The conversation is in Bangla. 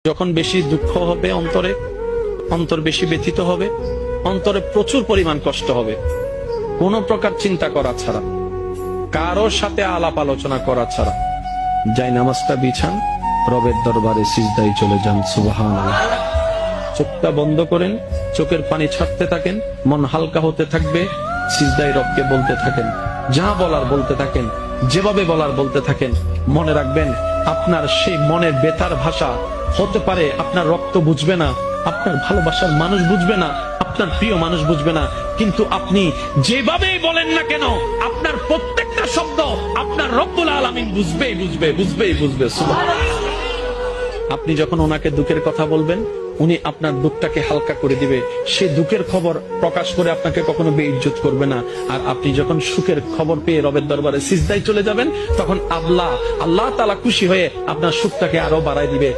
যখন বেশি দুঃখ হবে অন্তর বেশি ব্যথিত হবে, অন্তরে প্রচুর পরিমাণ কষ্ট হবে, কোন প্রকার চিন্তা করা ছাড়া, কারোর সাথে আলাপ আলোচনা করা ছাড়া যাই নামাজটা বিছান, রবের দরবারে সিজদায় চলে যান। সুবহানাল্লাহ। চোখটা বন্ধ করেন, চোখের পানি ছাড়তে থাকেন, মন হালকা হতে থাকবে, সিজদায় রবকে বলতে থাকেন, যা বলার বলতে থাকেন, যেভাবে বলার বলতে থাকেন। মনে রাখবেন, আপনার সেই মনের বেতার ভাষা হতে পারে আপনার রক্ত বুঝবে না, আপনার ভালোবাসার মানুষ বুঝবে না, আপনার প্রিয় মানুষ বুঝবে না, কিন্তু আপনি যেভাবেই বলেন না কেন, আপনার প্রত্যেকটা শব্দ আপনার রব্বুল আলামিন বুঝবে। সুবহানাল্লাহ। আপনি যখন ওনাকে দুঃখের কথা বলবেন, উনি আপনার দুঃখটাকে হালকা করে দিবে। সে দুঃখের খবর প্রকাশ করে আপনাকে কখনো বেইজ্জত করবে না। আর আপনি যখন সুখের খবর পেয়ে রবের দরবারে সিজদায় চলে যাবেন, তখন আল্লাহ তাআলা খুশি হয়ে আপনার সুখটাকে আরো বাড়ায় দিবে।